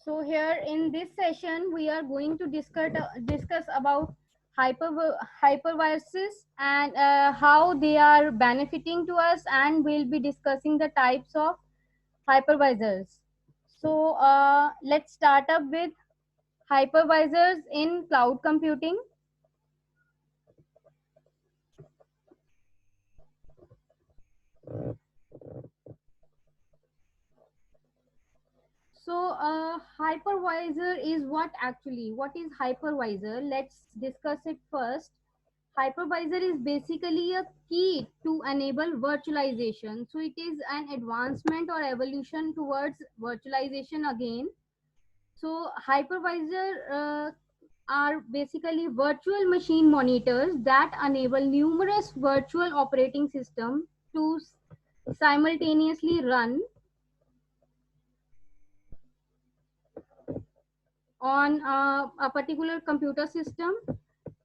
So here in this session, we are going to discuss about hyperviruses and how they are benefiting to us, and we'll be discussing the types of hypervisors. So let's start up with hypervisors in cloud computing. So hypervisor is what actually? What is hypervisor? Let's discuss it first. Hypervisor is basically a key to enable virtualization. So it is an advancement or evolution towards virtualization again. So hypervisor are basically virtual machine monitors that enable numerous virtual operating systems to simultaneously run on a particular computer system.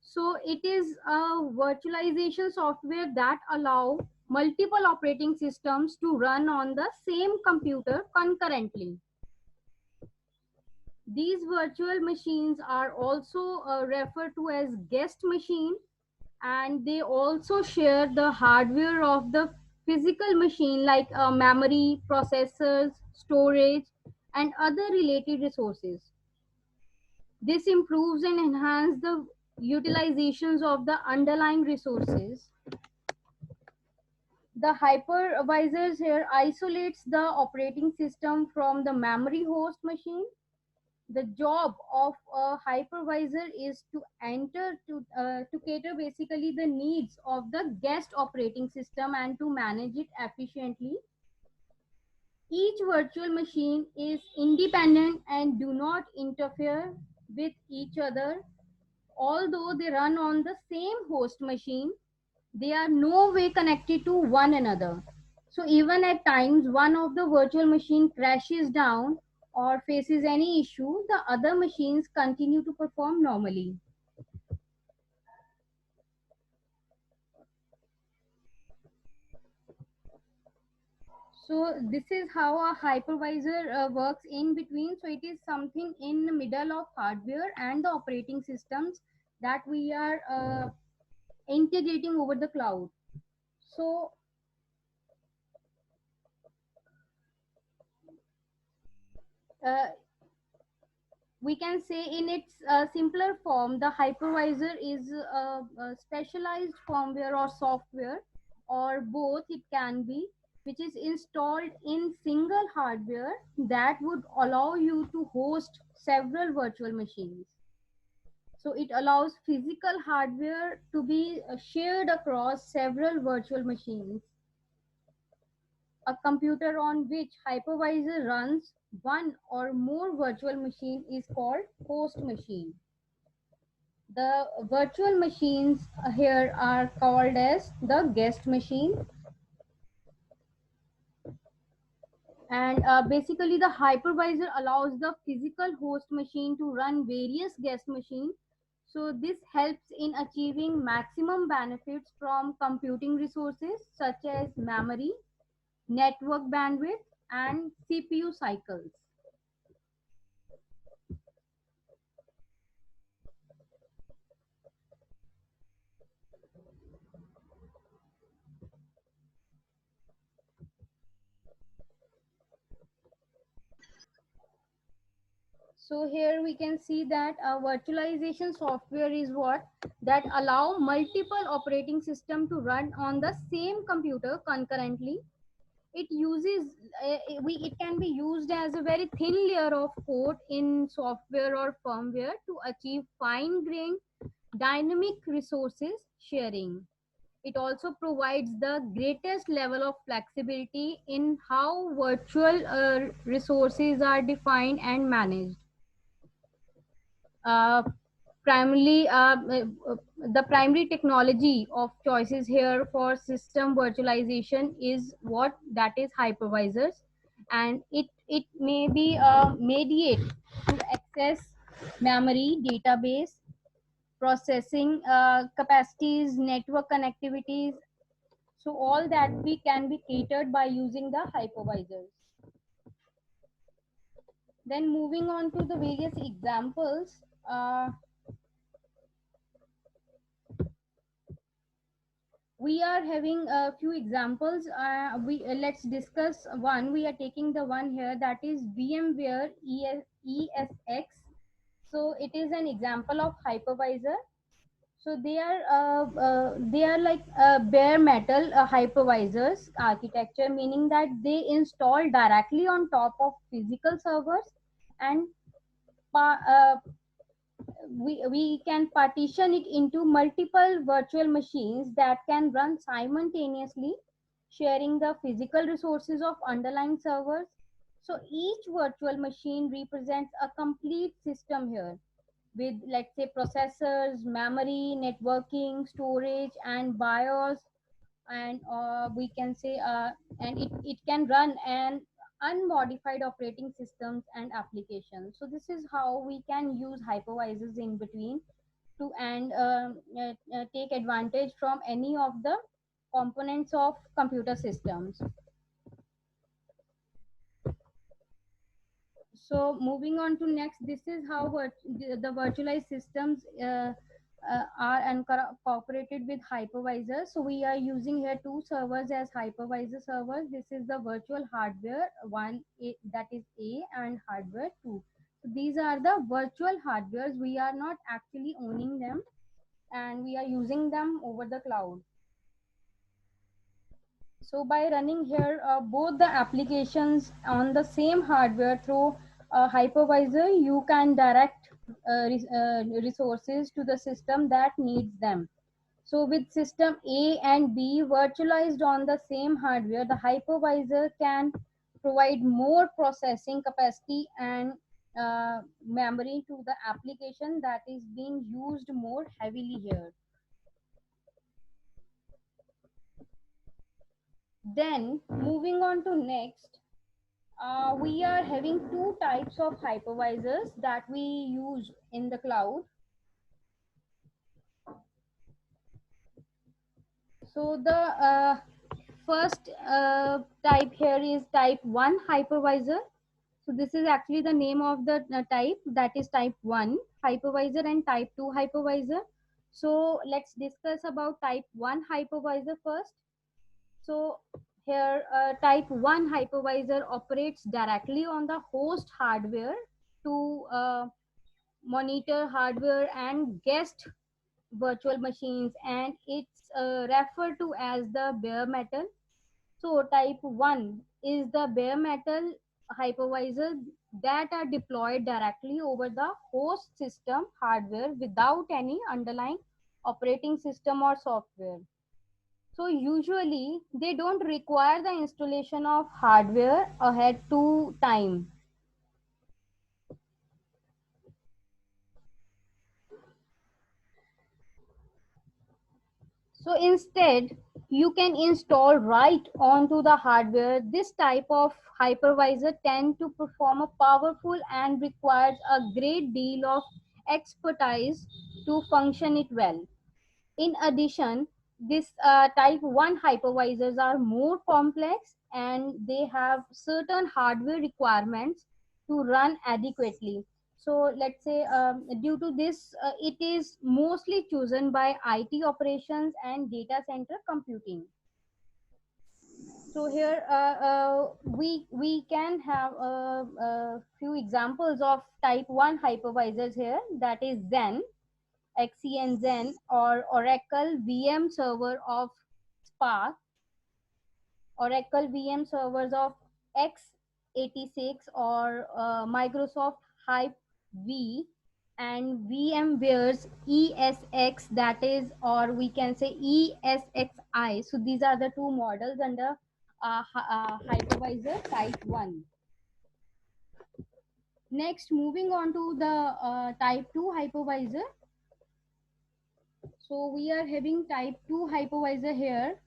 So it is a virtualization software that allow multiple operating systems to run on the same computer concurrently. These virtual machines are also referred to as guest machine, and they also share the hardware of the physical machine like memory, processors, storage, and other related resources. This improves and enhances the utilizations of the underlying resources. The hypervisors here isolates the operating system from the memory host machine. The job of a hypervisor is to to cater basically the needs of the guest operating system and to manage it efficiently. Each virtual machine is independent and do not interfere with each other. Although they run on the same host machine, they are no way connected to one another. So even at times one of the virtual machine crashes down or faces any issue, the other machines continue to perform normally. So this is how a hypervisor works in between. So it is something in the middle of hardware and the operating systems that we are integrating over the cloud. So uh, we can say in its simpler form, the hypervisor is a specialized firmware or software, or both it can be, which is installed in single hardware that would allow you to host several virtual machines. So it allows physical hardware to be shared across several virtual machines. A computer on which hypervisor runs one or more virtual machine is called host machine. The virtual machines here are called as the guest machine. And basically the hypervisor allows the physical host machine to run various guest machines. So this helps in achieving maximum benefits from computing resources such as memory, network bandwidth, and CPU cycles. So here we can see that a virtualization software is what that allow multiple operating system to run on the same computer concurrently. It uses it can be used as a very thin layer of code in software or firmware to achieve fine grained dynamic resources sharing. It also provides the greatest level of flexibility in how virtual resources are defined and managed. uh, primarily the primary technology of choices here for system virtualization is what that is hypervisors, and it may be mediate to access memory, database, processing capacities, network connectivities. So all that we can be catered by using the hypervisors. Then moving on to the various examples, we are having a few examples. We Let's discuss one. We are taking the one here, that is VMware ESX. So it is an example of hypervisor. So they are like bare metal hypervisors architecture, meaning that they install directly on top of physical servers, and pa- uh, we can partition it into multiple virtual machines that can run simultaneously, sharing the physical resources of underlying servers. So each virtual machine represents a complete system here with, let's say, processors, memory, networking, storage, and BIOS, and we can say and it can run an unmodified operating systems and applications. So this is how we can use hypervisors in between to and take advantage from any of the components of computer systems. So moving on to next, this is how the virtualized systems are incorporated with hypervisors. So we are using here two servers as hypervisor servers. This is the virtual hardware one, that is A, and hardware 2. So these are the virtual hardwares. We are not actually owning them, and we are using them over the cloud. So by running here both the applications on the same hardware through a hypervisor, you can direct resources to the system that needs them. So with system A and B virtualized on the same hardware, the hypervisor can provide more processing capacity and memory to the application that is being used more heavily here. Then moving on to next, we are having two types of hypervisors that we use in the cloud. So the first type here is type 1 hypervisor. So this is actually the name of the type, that is type 1 hypervisor and type 2 hypervisor. So let's discuss about type 1 hypervisor first. So here type 1 hypervisor operates directly on the host hardware to monitor hardware and guest virtual machines, and it's referred to as the bare metal. So type 1 is the bare metal hypervisor that are deployed directly over the host system hardware without any underlying operating system or software. So usually they don't require the installation of hardware ahead to time. So instead, you can install right onto the hardware. This type of hypervisor tend to perform a powerful and requires a great deal of expertise to function it well. In addition, this type 1 hypervisors are more complex and they have certain hardware requirements to run adequately. So let's say due to this, it is mostly chosen by IT operations and data center computing. So here we can have a few examples of type 1 hypervisors here, that is Zen, XCN Zen, or Oracle VM server of Spark, Oracle VM servers of x86, or Microsoft Hyper-V, and VMware's ESX, that is, or we can say ESXi. So these are the two models under hypervisor type 1. Next, moving on to the type 2 hypervisor. So we are having type 2 hypervisor here.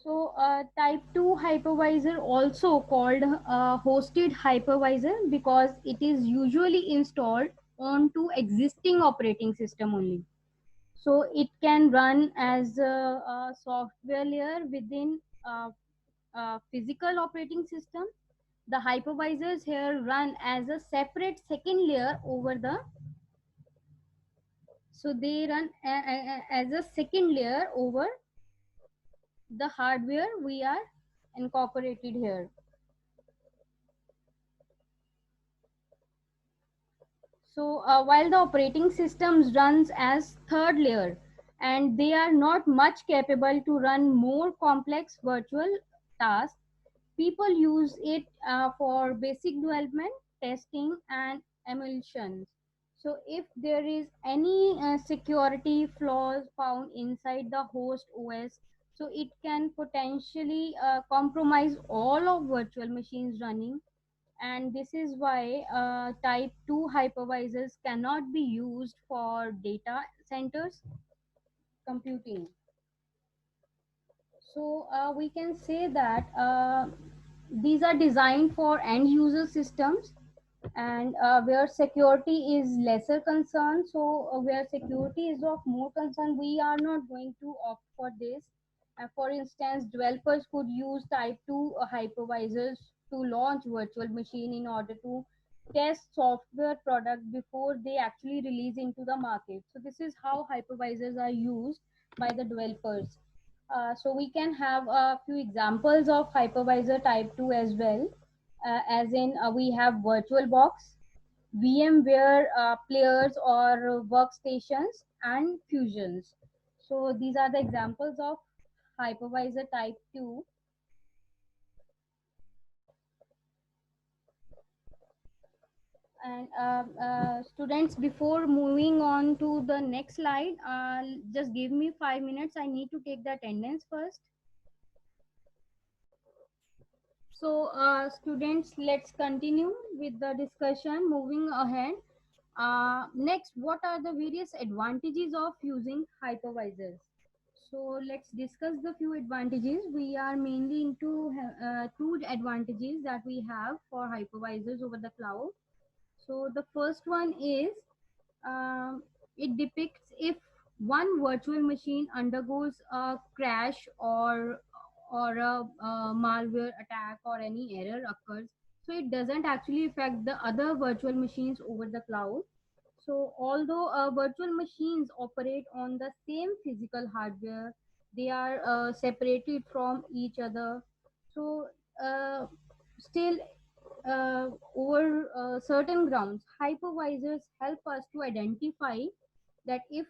So type 2 hypervisor, also called hosted hypervisor, because it is usually installed onto existing operating system only. So it can run as a software layer within a physical operating system. The hypervisors here run as a separate second layer over the, so they run as a second layer over the hardware we are incorporated here. So while the operating systems runs as third layer, and they are not much capable to run more complex virtual tasks, people use it for basic development, testing, and emulations. So if there is any security flaws found inside the host OS, so it can potentially compromise all of virtual machines running, and this is why type 2 hypervisors cannot be used for data centers computing. So we can say that these are designed for end user systems, and where security is lesser concern. So where security is of more concern, we are not going to opt for this. For instance, developers could use type 2 hypervisors to launch virtual machine in order to test software product before they actually release into the market. So this is how hypervisors are used by the developers. So we can have a few examples of hypervisor type 2 as well, as in we have VirtualBox, VMware players or workstations, and fusions. So these are the examples of hypervisor type 2. And students, before moving on to the next slide, just give me 5 minutes. I need to take the attendance first. So students, let's continue with the discussion. Moving ahead. Next, what are the various advantages of using hypervisors? So let's discuss the few advantages. We are mainly into two advantages that we have for hypervisors over the cloud. So the first one is um, it depicts if one virtual machine undergoes a crash or a malware attack or any error occurs, so it doesn't actually affect the other virtual machines over the cloud. So although virtual machines operate on the same physical hardware, they are separated from each other. So still, over certain grounds, hypervisors help us to identify that if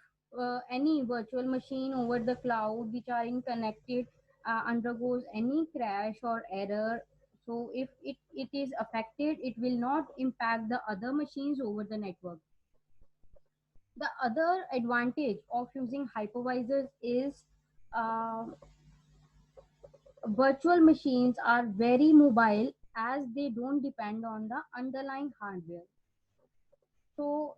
any virtual machine over the cloud which are in connected undergoes any crash or error, so if it is affected, it will not impact the other machines over the network. The other advantage of using hypervisors is uh, virtual machines are very mobile as they don't depend on the underlying hardware. So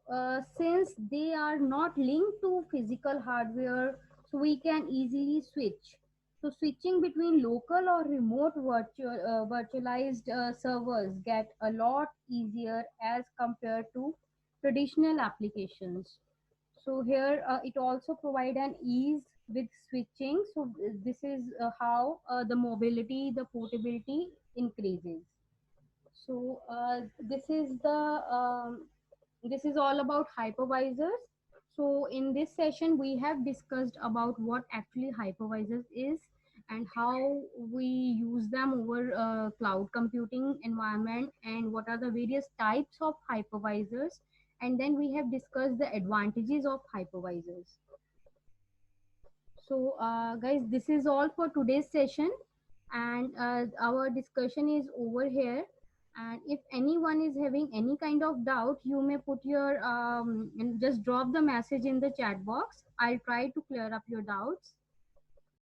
since they are not linked to physical hardware, so we can easily switch. So switching between local or remote virtualized servers get a lot easier as compared to traditional applications. So here it also provide an ease with switching. So this is how the mobility, the portability increases. So this is all about hypervisors. So in this session, we have discussed about what actually hypervisors is and how we use them over cloud computing environment, and what are the various types of hypervisors. And then we have discussed the advantages of hypervisors. So guys, this is all for today's session, and our discussion is over here. And if anyone is having any kind of doubt, you may put your and just drop the message in the chat box. I'll try to clear up your doubts.